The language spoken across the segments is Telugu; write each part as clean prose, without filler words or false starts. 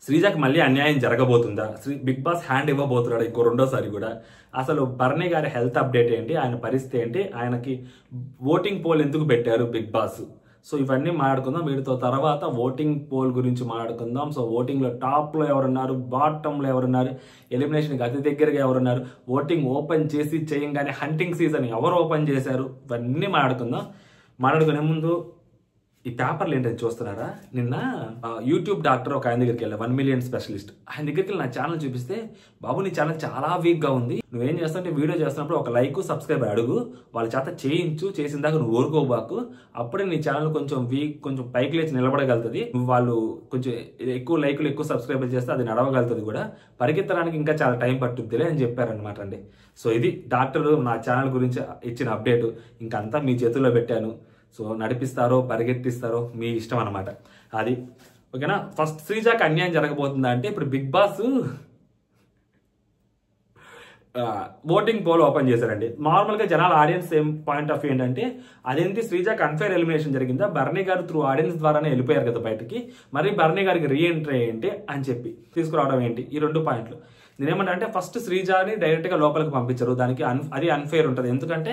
శ్రీజాకి మళ్ళీ అన్యాయం జరగబోతుందా? బిగ్ బాస్ హ్యాండ్ ఇవ్వబోతున్నాడు ఇంకో రెండోసారి కూడా? అసలు బర్నీ గారి హెల్త్ అప్డేట్ ఏంటి, ఆయన పరిస్థితి ఏంటి, ఆయనకి ఓటింగ్ పోల్ ఎందుకు పెట్టారు బిగ్ బాస్? సో ఇవన్నీ మాట్లాడుకుందాం. వీటితో తర్వాత ఓటింగ్ పోల్ గురించి మాట్లాడుకుందాం. సో ఓటింగ్లో టాప్లో ఎవరున్నారు, బాటంలో ఎవరున్నారు, ఎలిమినేషన్కి అతి దగ్గరగా ఎవరున్నారు, ఓటింగ్ ఓపెన్ చేసి చేయంగానే హంటింగ్ సీజన్ ఎవరు ఓపెన్ చేశారు, ఇవన్నీ మాట్లాడుకుందాం. మాట్లాడుకునే ముందు ఈ పేపర్లు ఏంటని చూస్తున్నారా? నిన్న యూట్యూబ్ డాక్టర్ ఒక ఆయన దగ్గరికి వెళ్ళా, 1 మిలియన్ స్పెషలిస్ట్. ఆయన దగ్గరికి వెళ్ళి నా ఛానల్ చూపిస్తే, బాబు నీ ఛానల్ చాలా వీక్గా ఉంది, నువ్వేం చేస్తావంటే వీడియో చేస్తున్నప్పుడు ఒక లైక్ సబ్స్క్రైబ్ అడుగు, వాళ్ళ చేత చేయించు, చేసిన దాకా నువ్వు ఊరుకోబాకు, అప్పుడే నీ ఛానల్ కొంచెం వీక్, కొంచెం పైకి లేచి నిలబడగలుగుతుంది, వాళ్ళు కొంచెం ఎక్కువ లైకులు ఎక్కువ సబ్స్క్రైబర్ చేస్తే అది నడవగలుగుతుంది కూడా, పరిగెత్తడానికి ఇంకా చాలా టైం పట్టుద్దిలే అని చెప్పారనమాట అండి. సో ఇది డాక్టర్ నా ఛానల్ గురించి ఇచ్చిన అప్డేట్. ఇంకంతా మీ చేతుల్లో పెట్టాను. సో నడిపిస్తారో పరిగెత్తిస్తారో మీ ఇష్టం అనమాట. అది ఓకేనా. ఫస్ట్ శ్రీజాకి అన్యాయం జరగబోతుందా అంటే, ఇప్పుడు big boss voting poll open చేశారండి. నార్మల్గా జనాల ఆడియన్స్ ఏం పాయింట్ ఆఫ్ వ్యూ ఏంటంటే, అదేంటి శ్రీజాకి అన్ఫేర్ ఎలిమినేషన్ జరిగిందా, బర్నీ గారు త్రూ ఆడియన్స్ ద్వారానే వెళ్ళిపోయారు కదా బయటకి, మరి బర్నీ గారికి రీఎంట్రీ ఏంటి అని చెప్పి తీసుకురావడం ఏంటి, ఈ 2 పాయింట్లు. నేనేమంటా అంటే, ఫస్ట్ శ్రీజాని డైరెక్ట్గా లోపలికి పంపించరు, దానికి అది అన్ఫేర్ ఉంటుంది. ఎందుకంటే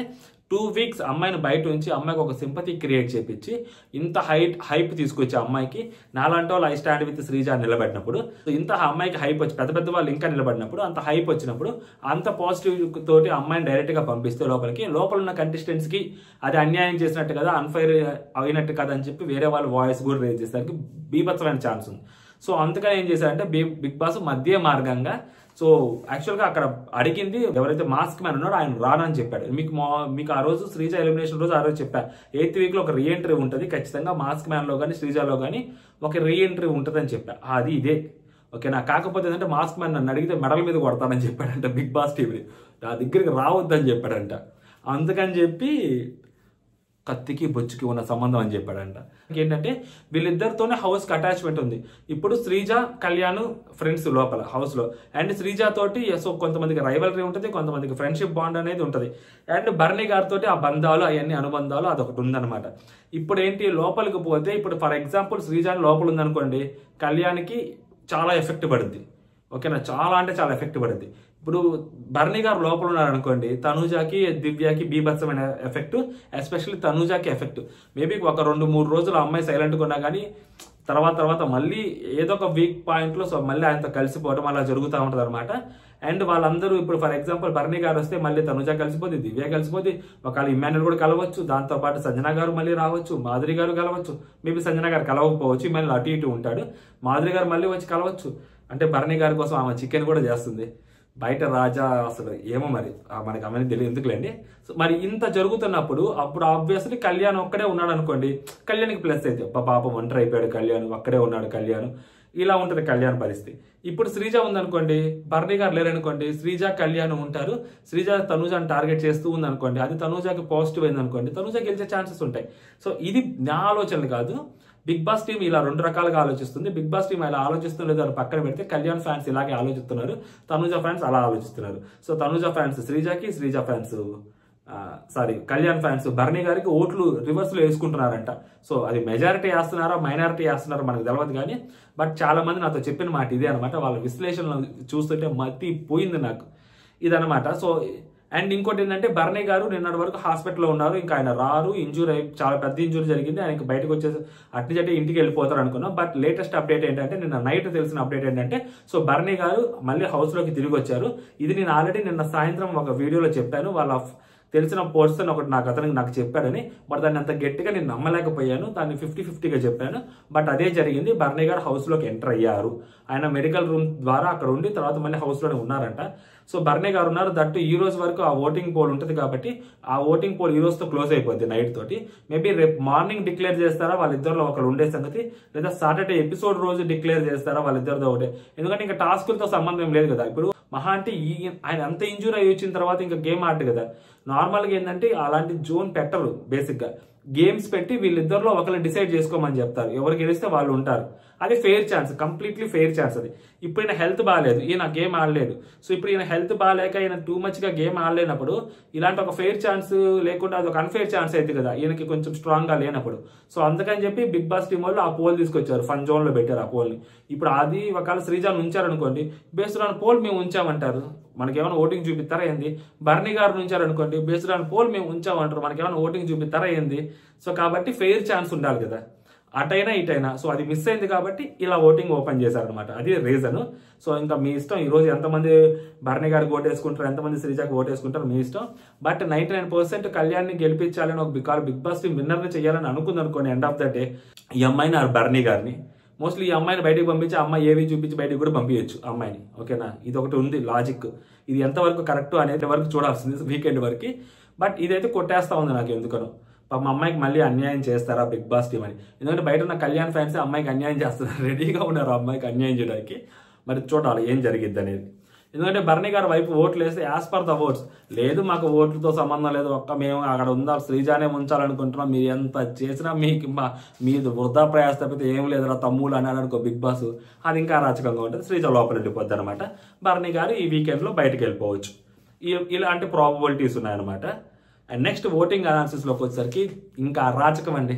2 వీక్స్ అమ్మాయిని బయట ఉంచి అమ్మాయికి ఒక సింపతి క్రియేట్ చేపించి ఇంత హైప్ తీసుకొచ్చి అమ్మాయికి, నాలాంటి వాళ్ళు ఐ స్టాండ్ విత్ శ్రీజా నిలబడినప్పుడు, ఇంత అమ్మాయికి హైప్ వచ్చి పెద్ద పెద్ద వాళ్ళు ఇంకా నిలబడినప్పుడు, అంత హైప్ వచ్చినప్పుడు, అంత పాజిటివ్ తోటి అమ్మాయిని డైరెక్ట్గా పంపిస్తే లోపల ఉన్న కంటెస్టెంట్స్కి అది అన్యాయం చేసినట్టు కదా, అన్ఫైర్ అయినట్టు కదా అని చెప్పి వేరే వాళ్ళు వాయిస్ కూడా రేజ్ చేసేసరికి బీభత్సమైన ఛాన్స్ ఉంది. సో అందుకని ఏం చేశారంటే బిగ్ బాస్ మధ్య మార్గంగా, సో యాక్చువల్గా అక్కడ అడిగింది ఎవరైతే మాస్క్ మ్యాన్ ఉన్నాడో ఆయన రానని చెప్పాడు. మీకు ఆ రోజు శ్రీజ ఎలిమినేషన్ రోజు ఆ రోజు చెప్పా, 8th వీక్లో ఒక రీఎంట్రీ ఉంటుంది ఖచ్చితంగా, మాస్క్ మ్యాన్లో కానీ శ్రీజాలో కానీ ఒక రీఎంట్రీ ఉంటుందని చెప్పా. అది ఇదే ఓకేనా. కాకపోతే ఏంటంటే మాస్క్ మ్యాన్ నన్ను అడిగితే మెడల మీద కొడతానని చెప్పాడంట బిగ్ బాస్ టీవీ, నా దగ్గరికి రావద్దని చెప్పాడంట. అందుకని చెప్పి కత్తికి బొచ్చుకి ఉన్న సంబంధం అని చెప్పాడంట. ఏంటంటే వీళ్ళిద్దరితోనే హౌస్కి అటాచ్మెంట్ ఉంది. ఇప్పుడు శ్రీజ కళ్యాణ్ ఫ్రెండ్స్ లోపల హౌస్లో, అండ్ శ్రీజ తోటి సో కొంతమందికి రైవలరీ ఉంటుంది, కొంతమందికి ఫ్రెండ్షిప్ బాండ్ అనేది ఉంటుంది, అండ్ బర్నీ గారితో ఆ బంధాలు అవన్నీ అనుబంధాలు అదొకటి ఉందన్నమాట. ఇప్పుడు ఏంటి లోపలికి పోతే, ఇప్పుడు ఫర్ ఎగ్జాంపుల్ శ్రీజాని లోపల ఉందనుకోండి, కళ్యాణ్కి చాలా ఎఫెక్ట్ పడుద్ది ఓకేనా, చాలా అంటే చాలా ఎఫెక్ట్ పడుద్ది. ఇప్పుడు బర్నీ గారు లోపల ఉన్నారనుకోండి, తనూజాకి దివ్యాకి బీభత్సమైన ఎఫెక్ట్, ఎస్పెషల్లీ తనూజాకి ఎఫెక్ట్. మేబీ ఒక 2-3 రోజులు అమ్మాయి సైలెంట్గా ఉన్నా కానీ తర్వాత మళ్ళీ ఏదో ఒక వీక్ పాయింట్లో సో మళ్ళీ ఆయనతో కలిసిపోవడం అలా జరుగుతూ ఉంటుంది అనమాట. అండ్ వాళ్ళందరూ ఇప్పుడు ఫర్ ఎగ్జాంపుల్ బర్నీ గారు వస్తే మళ్ళీ తనుజ కలిసిపోద్ది, దివ్య కలిసిపోద్ది, ఒకవేళ ఇమ్మాన్యుల్ కూడా కలవచ్చు, దాంతోపాటు సంజన గారు మళ్ళీ రావచ్చు, మాధురి గారు కలవచ్చు, మేబీ సంజన గారు కలవకపోవచ్చు, ఇమ్మాన్యుల్ అటు ఇటు ఉంటాడు, మాధురి గారు మళ్ళీ వచ్చి కలవచ్చు. అంటే బర్నీ గారి కోసం ఆమె చికెన్ కూడా చేస్తుంది బయట రాజా, అసలు ఏమో మరి మనకి అవన్నీ తెలియదు ఎందుకులేండి. సో మరి ఇంత జరుగుతున్నప్పుడు అప్పుడు ఆబ్వియస్లీ కళ్యాణ్ ఒక్కడే ఉన్నాడు అనుకోండి, కళ్యాణ్కి ప్లస్ అయితే పాపం ఒంటరి అయిపోయాడు కళ్యాణ్, ఒక్కడే ఉన్నాడు కళ్యాణ్, ఇలా ఉంటుంది కళ్యాణ్ పరిస్థితి. ఇప్పుడు శ్రీజ ఉందనుకోండి, బర్నీ గారు లేరనుకోండి, శ్రీజ కళ్యాణ్ ఉంటారు, శ్రీజ తనూజాని టార్గెట్ చేస్తూ ఉందనుకోండి, అది తనూజాకి పాజిటివ్ అయింది అనుకోండి, తనూజ గెలిచే ఛాన్సెస్ ఉంటాయి. సో ఇది నా ఆలోచనలు కాదు, బిగ్ బాస్ టీం ఇలా 2 రకాలుగా ఆలోచిస్తుంది. బిగ్ బాస్ టీం ఇలా ఆలోచిస్తున్నది అని పక్కన పెడితే, కళ్యాణ్ ఫ్యాన్స్ ఇలాగే ఆలోచిస్తున్నారు, తనూజ ఫ్యాన్స్ అలా ఆలోచిస్తున్నారు. సో తనూజ ఫ్యాన్స్ శ్రీజాకి, శ్రీజ ఫ్యాన్స్ కళ్యాణ్ ఫ్యాన్స్ బర్నీ గారికి ఓట్లు రివర్స్ లో వేసుకుంటున్నారంట. సో అది మెజారిటీ వేస్తున్నారా మైనారిటీ వేస్తున్నారా మనకు తెలియదు కానీ, బట్ చాలా మంది నాతో చెప్పిన మాట ఇదే అనమాట. వాళ్ళ విశ్లేషణ చూస్తుంటే మతి పోయింది నాకు ఇదనమాట. సో అండ్ ఇంకోటి ఏంటంటే, బర్నీ గారు నిన్నటి వరకు హాస్పిటల్లో ఉన్నారు, ఇంకా ఆయన రారు, ఇంజూరీ చాలా పెద్ద ఇంజూరీ జరిగింది, ఆయనకి బయటకు వచ్చేసి అట్నుంచి ఇంటికి వెళ్ళిపోతారు అనుకున్నాం. బట్ లేటెస్ట్ అప్డేట్ ఏంటంటే, నిన్న నైట్ తెలిసిన అప్డేట్ ఏంటంటే, సో బర్నీ గారు మళ్ళీ హౌస్లోకి తిరిగి వచ్చారు. ఇది నేను ఆల్రెడీ నిన్న సాయంత్రం ఒక వీడియోలో చెప్పాను, వాళ్ళ తెలిసిన పర్సన్ ఒకటి నాకు చెప్పాడని. బట్ దాన్ని అంత గట్టిగా నేను నమ్మలేకపోయాను, దాన్ని 50-50గా చెప్పాను. బట్ అదే జరిగింది, బర్నీ గారు హౌస్లోకి ఎంటర్ అయ్యారు, ఆయన మెడికల్ రూమ్ ద్వారా అక్కడ ఉండి తర్వాత మళ్ళీ హౌస్లోనే ఉన్నారంట. సో బర్నీ గారు ఉన్నారు, దట్టు ఈ రోజు వరకు ఆ ఓటింగ్ పోల్ ఉంటుంది కాబట్టి, ఆ ఓటింగ్ పోల్ ఈ రోజుతో క్లోజ్ అయిపోద్ది నైట్ తోటి. మేబీ రేపు మార్నింగ్ డిక్లేర్ చేస్తారా వాళ్ళిద్దరిలో ఒకరు ఉండే సంగతి, లేదా సాటర్డే ఎపిసోడ్ రోజు డిక్లేర్ చేస్తారా వాళ్ళిద్దరితో ఒకటే. ఎందుకంటే ఇంకా టాస్కులతో సంబంధం లేదు కదా. ఇప్పుడు మహా అంటే ఆయన అంత ఇంజూరీ అయ్యి వచ్చిన తర్వాత ఇంకా గేమ్ ఆట కదా. నార్మల్గా ఏంటంటే అలాంటి జోన్ పెట్టరు, బేసిక్గా గేమ్స్ పెట్టి వీళ్ళిద్దరిలో ఒకరు డిసైడ్ చేసుకోమని చెప్తారు, ఎవరు గెలిస్తే వాళ్ళు ఉంటారు. అది fair chance, completely fair chance అది. ఇప్పుడు ఈయన హెల్త్ బాగాలేదు, ఈయన గేమ్ ఆడలేడు. సో ఇప్పుడు ఈయన హెల్త్ బాగాలేక ఈయన టూ మచ్గా గేమ్ ఆడలేనప్పుడు ఇలాంటి ఒక ఫెయిర్ ఛాన్స్ లేకుండా అది ఒక అన్ఫెయిర్ ఛాన్స్ అయితే కదా ఈయనకి కొంచెం స్ట్రాంగ్గా లేనప్పుడు. సో అందుకని చెప్పి బిగ్ బాస్ టీం వాళ్ళు ఆ పోల్ తీసుకొచ్చారు, ఫన్ జోన్లో పెట్టారు ఆ పోల్ని. ఇప్పుడు అది ఒకవేళ శ్రీజాని ఉంచారనుకోండి, బేస్డ్ ఆన్ పోల్ మేము ఉంచామంటారు, మనకేమైనా ఓటింగ్ చూపిస్తారా ఏంది? బర్నీ గారు ఉంచారనుకోండి, బేస్డ్ ఆన్ పోల్ మేము ఉంచామంటారు, మనకేమైనా ఓటింగ్ చూపిస్తారా ఏంది? సో కాబట్టి ఫెయిర్ ఛాన్స్ ఉండాలి కదా, అటైనా ఇటైనా. సో అది మిస్ అయింది కాబట్టి ఇలా ఓటింగ్ ఓపెన్ చేశారనమాట, అది రీజన్. సో ఇంకా మీ ఇష్టం, ఈ రోజు ఎంతమంది బర్నీ గారికి ఓటేసుకుంటారు, ఎంతమంది శ్రీజాకి ఓటేసుకుంటారు మీ ఇష్టం. బట్ 99% కళ్యాణ్ని గెలిపించాలని ఒక బిగ్ బాస్ టీం విన్నర్ని చేయాలని అనుకుంది అనుకోండి, ఎండ్ ఆఫ్ ద డే ఈ అమ్మాయిని ఆ బర్నీ గారిని మోస్ట్లీ ఈ అమ్మాయిని బయటకు పంపించి అమ్మాయి ఏవి చూపించి బయటకు కూడా పంపించచ్చు అమ్మాయిని, ఓకేనా? ఇది ఒకటి ఉంది లాజిక్. ఇది ఎంతవరకు కరెక్ట్ అనేది వరకు చూడాల్సింది వీకెండ్ వరకు. బట్ ఇదైతే కొట్టేస్తా ఉంది నాకు ఎందుకనో. పాపం అమ్మాయికి మళ్ళీ అన్యాయం చేస్తారా బిగ్ బాస్ టీం అని, ఎందుకంటే బయట ఉన్న కళ్యాణ్ ఫ్యాన్స్ అమ్మాయికి అన్యాయం చేస్తున్నారు, రెడీగా ఉన్నారు అమ్మాయికి అన్యాయం చేయడానికి. మరి చూడాలి ఏం జరిగిద్ది అనేది. ఎందుకంటే బర్నీ గారి వైపు ఓట్లు వేస్తే యాజ్ పర్ ద ఓట్స్, లేదు మాకు ఓట్లతో సంబంధం లేదు, ఒక్క మేము అక్కడ ఉందా శ్రీజానే ఉంచాలనుకుంటున్నాం, మీరు ఎంత చేసినా మీకు మీది వృధా ప్రయాస తప్పితే ఏం లేదురా తమ్ముళ్ళు అన్నారనుకో బిగ్ బాస్, అది ఇంకా అరాచకంగా ఉంటుంది, శ్రీజ లోపల వెళ్ళిపోద్ది అనమాట. బర్నీ గారు ఈ వీకెండ్లో బయటకు వెళ్ళిపోవచ్చు. ఇలాంటి ప్రాబబిలిటీస్ ఉన్నాయన్నమాట. అండ్ నెక్స్ట్ ఓటింగ్ అనాలిసిస్లోకి వచ్చేసరికి ఇంకా అరాచకం అండి,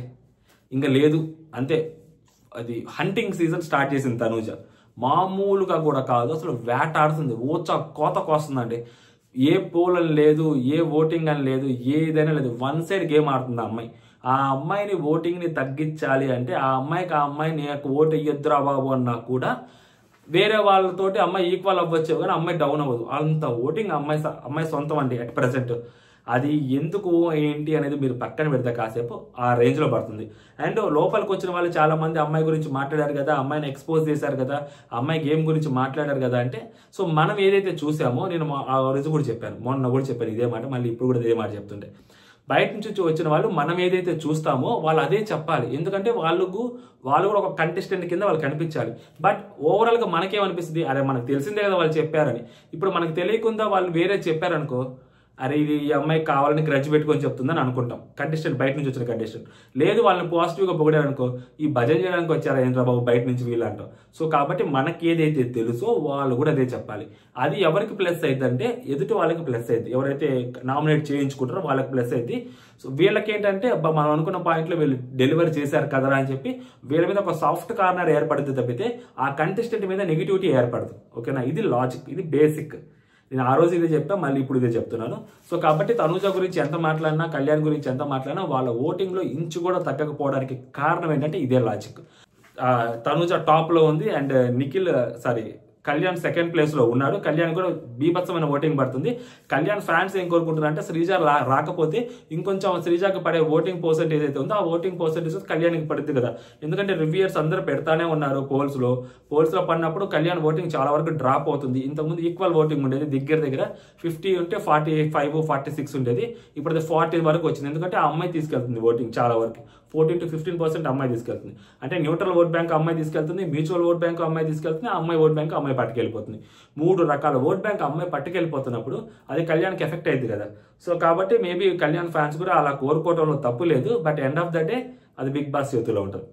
ఇంకా లేదు అంతే. అది హంటింగ్ సీజన్ స్టార్ట్ చేసింది తనూజ, మామూలుగా కూడా కాదు, అసలు వేటాడుతుంది, కోత కోస్తుందండి. ఏ పోల్ అని లేదు, ఏ ఓటింగ్ అని లేదు, ఏదైనా లేదు, వన్ సైడ్ గేమ్ ఆడుతుంది ఆ అమ్మాయి. ఆ అమ్మాయిని ఓటింగ్ని తగ్గించాలి అంటే ఆ అమ్మాయిని ఓటు వేయొద్దురా బాబు అన్నా కూడా వేరే వాళ్ళతోటి అమ్మాయి ఈక్వల్ అవ్వచ్చు, కానీ అమ్మాయి డౌన్ అవ్వదు. అంత ఓటింగ్ అమ్మాయి సొంతం అండి అట్ ప్రెసెంట్. అది ఎందుకు ఏంటి అనేది మీరు పక్కన పెడితే కాసేపు ఆ రేంజ్లో పడుతుంది. అండ్ లోపలికి వచ్చిన వాళ్ళు చాలా మంది అమ్మాయి గురించి మాట్లాడారు కదా, అమ్మాయిని ఎక్స్పోజ్ చేశారు కదా, అమ్మాయి గేమ్ గురించి మాట్లాడారు కదా అంటే, సో మనం ఏదైతే చూసామో, నేను ఆ రోజు కూడా చెప్పాను, మొన్న కూడా చెప్పాను ఇదే మాట, మళ్ళీ ఇప్పుడు కూడా ఇదే మాట చెప్తుంటే, బయట నుంచి వచ్చిన వాళ్ళు మనం ఏదైతే చూస్తామో వాళ్ళు అదే చెప్పాలి. ఎందుకంటే వాళ్ళు కూడా ఒక కంటెస్టెంట్ కింద వాళ్ళు కనిపించాలి. బట్ ఓవరాల్గా మనకేమనిపిస్తుంది, అరే మనకు తెలిసిందే కదా వాళ్ళు చెప్పారని. ఇప్పుడు మనకు తెలియకుండా వాళ్ళు వేరే చెప్పారనుకో, అరే ఇది ఈ అమ్మాయికి కావాలని గ్రడ్జ్ పెట్టుకొని చెప్తుందని అనుకుంటాం కంటెస్టెంట్, బయట నుంచి వచ్చిన కంటెస్టెంట్. లేదు వాళ్ళని పాజిటివ్గా పొగిడారనుకో, ఈ భజన చేయడానికి వచ్చారా ఏంద్రా బాబు బయట నుంచి వీళ్ళు అంటాం. సో కాబట్టి మనకి ఏదైతే తెలుసో వాళ్ళు కూడా అదే చెప్పాలి. అది ఎవరికి ప్లస్ అయింది అంటే ఎదుటి వాళ్ళకి ప్లస్ అయింది, ఎవరైతే నామినేట్ చేయించుకుంటారో వాళ్ళకి ప్లస్ అయింది. సో వీళ్ళకి ఏంటంటే మనం అనుకున్న పాయింట్లో వీళ్ళు డెలివరీ చేశారు కదరా అని చెప్పి వీళ్ళ మీద ఒక సాఫ్ట్ కార్నర్ ఏర్పడుతుంది తప్పితే ఆ కంటెస్టెంట్ మీద నెగిటివిటీ ఏర్పడదు, ఓకేనా? ఇది లాజిక్, ఇది బేసిక్. నేను ఆ రోజు ఇదే చెప్పా, మళ్ళీ ఇప్పుడు ఇదే చెప్తున్నాను. సో కాబట్టి తనూజ గురించి ఎంత మాట్లాడినా, కళ్యాణ్ గురించి ఎంత మాట్లాడినా వాళ్ళ ఓటింగ్లో ఇంచు కూడా తగ్గకపోవడానికి కారణం ఏంటంటే ఇదే లాజిక్. తనూజ టాప్లో ఉంది అండ్ కళ్యాణ్ సెకండ్ ప్లేస్లో ఉన్నాడు. కళ్యాణ్ కూడా బీభత్సమైన ఓటింగ్ పడుతుంది. కళ్యాణ్ ఫ్యాన్స్ ఏం కోరుకుంటున్నారు అంటే శ్రీజ రాకపోతే ఇంకొంచెం శ్రీజాకి పడే ఓటింగ్ పర్సెంటేజ్ అయితే ఉందో ఆ ఓటింగ్ పర్సెంటేజ్ కళ్యాణ్కి పడుతుంది కదా. ఎందుకంటే రివ్యూయర్స్ అందరూ పెడతానే ఉన్నారు పోల్స్లో పడినప్పుడు కళ్యాణ్ ఓటింగ్ చాలా వరకు డ్రాప్ అవుతుంది. ఇంతకుముందు ఈక్వల్ ఓటింగ్ ఉండేది, దగ్గర 50 ఉంటే 45, 46 ఉండేది. ఇప్పుడు అది 40 వరకు వచ్చింది. ఎందుకంటే ఆ అమ్మాయి తీసుకెళ్తుంది ఓటింగ్ చాలా వరకు, 14 to 15% అమ్మాయి తీసుకెళ్తుంది. అంటే న్యూట్రల్ ఓట్ బ్యాంక్ అమ్మాయి తీసుకెళ్తుంది, మ్యూచువల్ ఓట్ బ్యాంక్ అమ్మాయి తీసుకెళ్తుంది, అమ్మాయి ఓట్ బ్యాంక్ అమ్మాయి పట్టుకెళ్ళిపోతుంది. 3 రకాల ఓట్ బ్యాంక్ అమ్మాయి పట్టుకెళ్ళిపోతున్నప్పుడు అది కళ్యాణ్కి ఎఫెక్ట్ అయింది కదా. సో కాబట్టి మేబీ కళ్యాణ్ ఫ్యాన్స్ కూడా అలా కోరుకోవడంలో తప్పు లేదు. But end of the day అది బిగ్ బాస్ చేతిలో ఉంటుంది,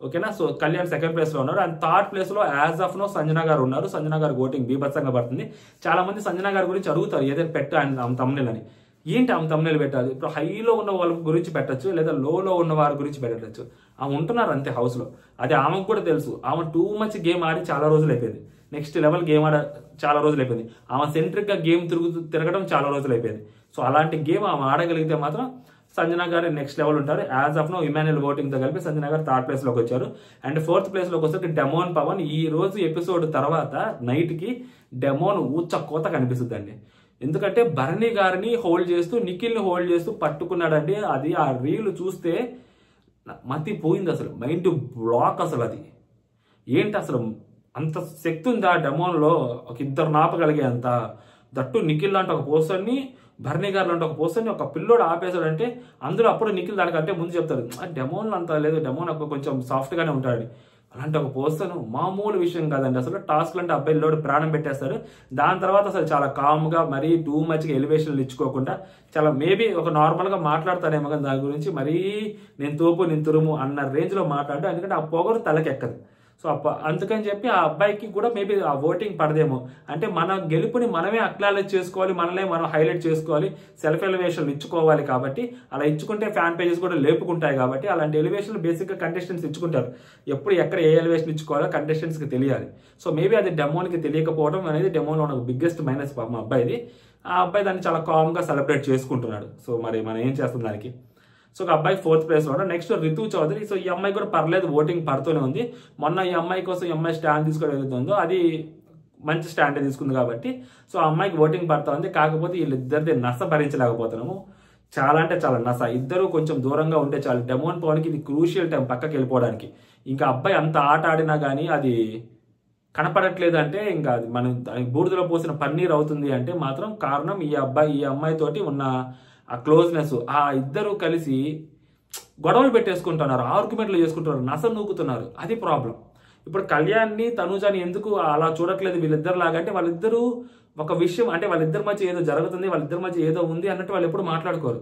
ఓకేనా? సో కళ్యాణ్ సెకండ్ ప్లేస్లో ఉన్నారు. అండ్ థర్డ్ ప్లేస్లో యాజ్ ఆఫ్ నో సంజన గారు ఉన్నారు. సంజన గారు ఓటింగ్ బీభత్సంగా పడుతుంది. చాలా మంది సంజన గారి గురించి అడుగుతారు, ఏదైనా పెట్టు ఆమె తమ్ముళ్ళు అని. ఏంటి ఆమె తమ్ముళ్ళు పెట్టాలి? ఇప్పుడు హైలో ఉన్న వాళ్ళ గురించి పెట్టచ్చు, లేదా లోలో ఉన్న వారి గురించి పెట్టచ్చు. ఆమె ఉంటున్నారు అంతే హౌస్లో, అది ఆమెకు కూడా తెలుసు. ఆమె టూ మచ్ గేమ్ ఆడి చాలా రోజులు అయిపోయింది, నెక్స్ట్ లెవెల్ గేమ్ ఆడ చాలా రోజులు అయిపోయింది. ఆమె సెంట్రిక్గా గేమ్ తిరగడం చాలా రోజులు అయిపోయింది. సో అలాంటి గేమ్ ఆమె ఆడగలిగితే మాత్రం సంజన గారు నెక్స్ట్ లెవెల్ ఉంటారు. యాజ్ ఆఫ్ నో ఇమాన్యుయల్ ఓటింగ్తో కలిపి సంజన గారు థర్డ్ ప్లేస్లోకి వచ్చారు. అండ్ ఫోర్త్ ప్లేస్లోకి వచ్చేసరికి డెమోన్ పవన్. ఈ రోజు ఎపిసోడ్ తర్వాత నైట్కి డెమోన్ కోత కనిపిస్తుంది అండి. ఎందుకంటే బర్నీ గారిని హోల్డ్ చేస్తూ, నిఖిల్ని హోల్డ్ చేస్తూ పట్టుకున్నాడండి. అది ఆ రీల్ చూస్తే మతి పోయింది, అసలు మైండ్ బ్లాక్. అసలు అది ఏంటి, అసలు అంత శక్తి ఉందా డెమోన్లో? ఒక ఇద్దరు నాపగలిగే అంత, దట్టు నిఖిల్ లాంటి ఒక పర్సన్ని, బర్నీ గారు లాంటి ఒక పర్సన్ని ఒక పిల్లోడు ఆపేశాడంటే అందులో అప్పుడు నిఖిల్ దానికంటే ముందు చెప్తారు డెమోన్లో అంత లేదు, డెమోన్ కొంచెం సాఫ్ట్గానే ఉంటాడు. అలాంటి ఒక పర్సన్ మామూలు విషయం కాదండి. అసలు టాస్క్లు అంటే అబ్బాయిలోడు ప్రాణం పెట్టేస్తారు. దాని తర్వాత అసలు చాలా కామ్గా, మరీ టూ మచ్గా ఎలివేషన్లు ఇచ్చుకోకుండా చాలా మేబీ ఒక నార్మల్గా మాట్లాడతానేమో కానీ దాని గురించి మరీ నేను తోపు నేను తురుము అన్న రేంజ్లో మాట్లాడు. ఎందుకంటే ఆ పొగరు తలకెక్కదు. సో అందుకని చెప్పి ఆ అబ్బాయికి కూడా మేబీ ఆ ఓటింగ్ పడదేమో. అంటే మన గెలుపుని మనమే అక్నాలెడ్జ్ చేసుకోవాలి, మనల్ని మనం హైలైట్ చేసుకోవాలి, సెల్ఫ్ ఎలివేషన్లు ఇచ్చుకోవాలి. కాబట్టి అలా ఇచ్చుకుంటే ఫ్యాన్ పేజెస్ కూడా లేపుకుంటాయి. కాబట్టి అలాంటి ఎలివేషన్లు బేసిక్గా కంటెస్టెంట్స్ ఇచ్చుకుంటారు. ఎప్పుడు ఎక్కడ ఏ ఎలివేషన్ ఇచ్చుకోవాలో కంటెస్టెంట్స్కి తెలియాలి. సో మేబీ అది డెమోన్కి తెలియకపోవడం అనేది డెమోలో ఉన్న బిగ్గెస్ట్ మైనస్ మా అబ్బాయిది. ఆ అబ్బాయి దాన్ని చాలా కామ్గా సెలబ్రేట్ చేసుకుంటున్నాడు. సో మరి మనం ఏం చేస్తాం దానికి. సో ఒక అబ్బాయి 4th ప్లేస్లో ఉన్నాడు. నెక్స్ట్ రితు చౌదరి. సో ఈ అమ్మాయి కూడా పర్లేదు, ఓటింగ్ పడుతూనే ఉంది. మొన్న ఈ అమ్మాయి కోసం ఈ అమ్మాయి స్టాండ్ తీసుకోవడం ఏదైతుందో అది మంచి స్టాండే తీసుకుంది కాబట్టి సో ఆ అమ్మాయికి ఓటింగ్ పడుతూ ఉంది. కాకపోతే వీళ్ళిద్దరిది నస భరించలేకపోతున్నాము. చాలా అంటే చాలా నస. ఇద్దరు కొంచెం దూరంగా ఉంటే చాలు. డెమోన్ పవన్కి ఇది క్రూషియల్ టైం పక్కకి వెళ్ళిపోవడానికి. ఇంకా అబ్బాయి అంత ఆట ఆడినా కానీ అది కనపడట్లేదు అంటే ఇంకా అది మనం బూడిదలో పోసిన పన్నీర్ అవుతుంది అంటే మాత్రం కారణం ఈ అమ్మాయితోటి ఉన్న ఆ క్లోజ్నెస్. ఆ ఇద్దరు కలిసి గొడవలు పెట్టేసుకుంటున్నారు, ఆర్గ్యుమెంట్లు చేసుకుంటున్నారు, నస నూకుతున్నారు. అది ప్రాబ్లం. ఇప్పుడు కళ్యాణ్ని తనూజాని ఎందుకు అలా చూడట్లేదు వీళ్ళిద్దరు లాగా అంటే వాళ్ళిద్దరూ ఒక విషయం అంటే వాళ్ళిద్దరి మధ్య ఏదో జరుగుతుంది, వాళ్ళిద్దరి మధ్య ఏదో ఉంది అన్నట్టు వాళ్ళు ఎప్పుడు మాట్లాడుకోరు.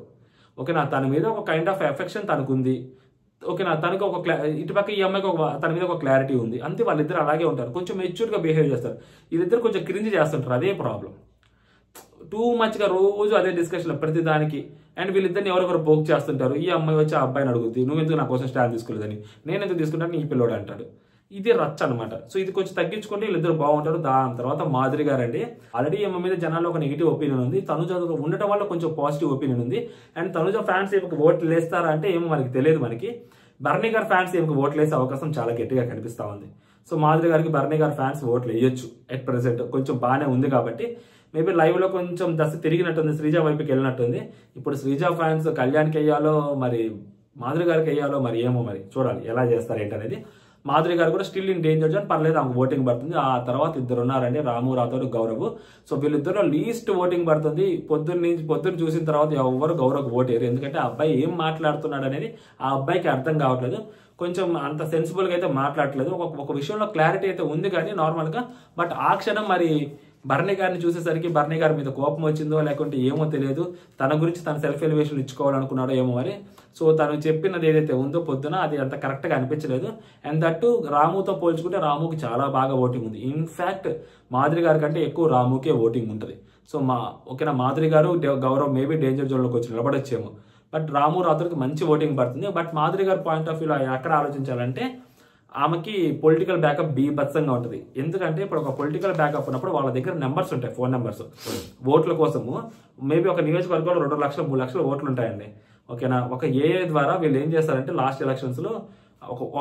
ఓకేనా, తన మీద ఒక కైండ్ ఆఫ్ ఎఫెక్షన్ తనకు ఉంది. ఓకేనా, తనకు ఒక ఇటుపక్క ఈ అమ్మాయికి తన మీద ఒక క్లారిటీ ఉంది. అంతే, వాళ్ళిద్దరు అలాగే ఉంటారు. కొంచెం మెచ్యూర్గా బిహేవ్ చేస్తారు. వీళ్ళిద్దరు కొంచెం క్రింజ్ చేస్తుంటారు. అదే ప్రాబ్లం. టూ మచ్గా రోజు అదే డిస్కషన్ ప్రతి దానికి. అండ్ వీళ్ళిద్దరిని ఎవరెవరు పోక్ చేస్తుంటారు. ఈ అమ్మాయి వచ్చి ఆ అబ్బాయిని అడుగుతుంది, నువ్వు ఎందుకు నా కోసం స్టాండ్ తీసుకోలేదని, నేను ఎందుకు తీసుకుంటాను నీ పిల్లోడు అంటాడు. ఇది రచ్చ అనమాట. సో ఇది కొంచెం తగ్గించుకుంటే వీళ్ళిద్దరు బాగుంటారు. దాని తర్వాత మాధురి గారు అండి, ఆల్రెడీ ఈమె మీద జనాల్లో ఒక నెగిటివ్ ఒపీనియన్ ఉంది. తనుజ ఉండటం వల్ల కొంచెం పాజిటివ్ ఒపీనియన్ ఉంది. అండ్ తనుజ ఫ్యాన్స్ ఏమో ఓట్లు వేస్తారా అంటే ఏమో మనకి తెలియదు. మనకి బర్నీ గారు ఫ్యాన్స్ ఏమో ఓట్లు వేసే అవకాశం చాలా గట్టిగా కనిపిస్తా ఉంది. సో మాధురి గారికి బర్నీ గారు ఫ్యాన్స్ ఓట్లు వేయొచ్చు. ఎట్ ప్రెసెంట్ కొంచెం బాగానే ఉంది కాబట్టి మేబీ లైవ్లో కొంచెం దశ తిరిగినట్టుంది, శ్రీజ వైపుకి వెళ్ళినట్టుంది. ఇప్పుడు శ్రీజ ఫ్యాన్స్ కళ్యాణ్కి వెయ్యాలో మరి మాధురి గారికి వెయ్యాలో మరి ఏమో, మరి చూడాలి ఎలా చేస్తారు ఏంటనేది. మాధురి గారు కూడా స్టిల్ ఇన్ డేంజర్ జోన్, పర్లేదు ఆమెకు ఓటింగ్ పడుతుంది. ఆ తర్వాత ఇద్దరు ఉన్నారండి, రాము రాథోడ్, గౌరవ్. సో వీళ్ళిద్దరు లీస్ట్ ఓటింగ్ పడుతుంది. పొద్దున్న చూసిన తర్వాత ఎవరు గౌరవ్కి ఓటేరు. ఎందుకంటే ఆ అబ్బాయి ఏం మాట్లాడుతున్నాడు అనేది ఆ అబ్బాయికి అర్థం కావట్లేదు. కొంచెం అంత సెన్సిబుల్గా అయితే మాట్లాడట్లేదు. ఒక విషయంలో క్లారిటీ అయితే ఉంది కానీ నార్మల్గా. బట్ ఆ క్షణం మరి బర్నీ గారిని చూసేసరికి బర్నీ గారి మీద కోపం వచ్చిందో లేకుంటే ఏమో తెలియదు. తన గురించి తన సెల్ఫ్ ఎలివేషన్ ఇచ్చుకోవాలనుకున్నాడో ఏమో మరి. సో తను చెప్పినది ఏదైతే ఉందో పొద్దున అది అంత కరెక్ట్గా అనిపించలేదు. అండ్ దట్టు రాముతో పోల్చుకుంటే రాముకి చాలా బాగా ఓటింగ్ ఉంది. ఇన్ఫ్యాక్ట్ మాధురి గారి కంటే ఎక్కువ రాముకే ఓటింగ్ ఉంటుంది. సో ఓకేనా, మాధురి గారు గౌరవ్ మేబీ డేంజర్ జోన్లోకి వచ్చి నిలబడొచ్చేమో. బట్ రాము రాథోడ్కి మంచి ఓటింగ్ పడుతుంది. బట్ మాధురి గారి పాయింట్ ఆఫ్ వ్యూలో ఎక్కడ ఆలోచించాలంటే ఆమెకి పొలిటికల్ బ్యాకప్ బీభత్సంగా ఉంటుంది. ఎందుకంటే ఇప్పుడు ఒక పొలిటికల్ బ్యాకప్ ఉన్నప్పుడు వాళ్ళ దగ్గర నెంబర్స్ ఉంటాయి, ఫోన్ నెంబర్స్. ఓట్ల కోసము మేబీ ఒక నియోజకవర్గంలో 2 లక్షలు 3 లక్షల ఓట్లు ఉంటాయండి. ఓకేనా, ఒక ఏఏ ద్వారా వీళ్ళు ఏం చేస్తారంటే లాస్ట్ ఎలక్షన్స్లో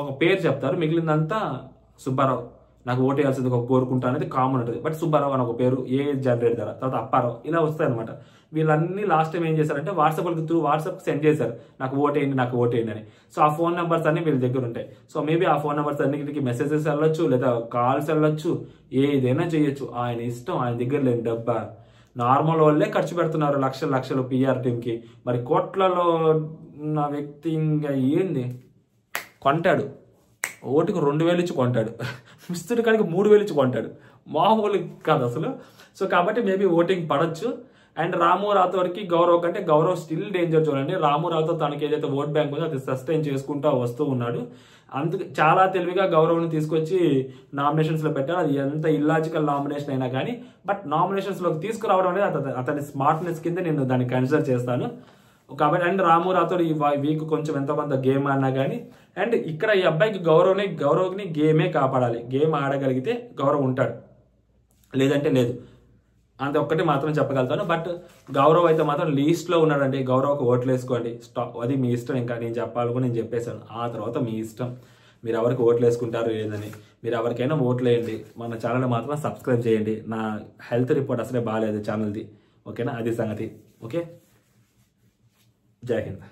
ఒక పేరు చెప్తారు, మిగిలిందంతా సుబ్బారావు నాకు ఓటు వేయాల్సింది ఒక కోరుకుంటా అనేది కామన్ ఉంటుంది. బట్ సుబ్బారావు అని ఒక పేరు ఏ జనరేట్ ద్వారా, తర్వాత అప్పారావు ఇలా వస్తాయి అనమాట. వీళ్ళన్నీ లాస్ట్ టైం ఏం చేశారంటే వాట్సాప్ సెండ్ చేశారు, నాకు ఓటేయండి అని. సో ఆ ఫోన్ నెంబర్స్ అన్ని వీళ్ళ దగ్గర ఉంటాయి. సో మేబీ ఆ ఫోన్ నెంబర్స్ అన్నిటికి మెసేజెస్ వెళ్ళొచ్చు, లేదా కాల్స్ వెళ్ళొచ్చు, ఏదైనా చేయొచ్చు. ఆయన ఇష్టం, ఆయన దగ్గర లేని డబ్బా. నార్మల్ వాళ్ళే ఖర్చు పెడుతున్నారు లక్షలు పిఆర్ టీంకి. మరి కోట్లలో ఉన్న వ్యక్తి ఇంకా ఏంది కొంటాడు, ఓటుకు 2,000 ఇచ్చి కొంటాడు, మిస్త్రి కాడికి 3,000 ఇచ్చి కొంటాడు. మామూలు కాదు అసలు. సో కాబట్టి మేబీ ఓటింగ్ పడచ్చు. అండ్ రాము రాథోడ్కి గౌరవ్ కంటే గౌరవ్ స్టిల్ డేంజర్ చూడండి. రాము రాథోడ్ తనకి ఏదైతే ఓట్ బ్యాంక్ ఉందో అది సస్టైన్ చేసుకుంటూ వస్తూ ఉన్నాడు. అందుకు చాలా తెలివిగా గౌరవ్ని తీసుకొచ్చి నామినేషన్స్లో పెట్టారు. అది ఎంత ఇల్లాజికల్ నామినేషన్ అయినా కానీ బట్ నామినేషన్స్లోకి తీసుకురావడం అనేది అతని స్మార్ట్నెస్ కింద నేను దాన్ని కన్సిడర్ చేస్తాను. కాబట్టి అండ్ రాము రాథోడ్ ఈ వీక్ కొంచెం ఎంతో కొంత గేమ్ ఆడినా కానీ. అండ్ ఇక్కడ ఈ అబ్బాయికి గౌరవ్ని గేమే కాపాడాలి. గేమ్ ఆడగలిగితే గౌరవ్ ఉంటాడు, లేదంటే లేదు. అంత ఒక్కటి మాత్రం చెప్పగలుగుతాను. బట్ గౌరవ్ అయితే మాత్రం లీస్ట్లో ఉన్నాడండి. గౌరవ్కి ఓట్లు వేసుకోండి, అది మీ ఇష్టం. ఇంకా నేను చెప్పాలనుకుని నేను చెప్పేశాను. ఆ తర్వాత మీ ఇష్టం, మీరు ఎవరికి ఓట్లు వేసుకుంటారు లేదని. మీరు ఎవరికైనా ఓట్లు వేయండి. మన ఛానల్ మాత్రం సబ్స్క్రైబ్ చేయండి. నా హెల్త్ రిపోర్ట్ అసలే బాగాలేదు ఛానల్ది. ఓకేనా, అది సంగతి. ఓకే, జై హింద్.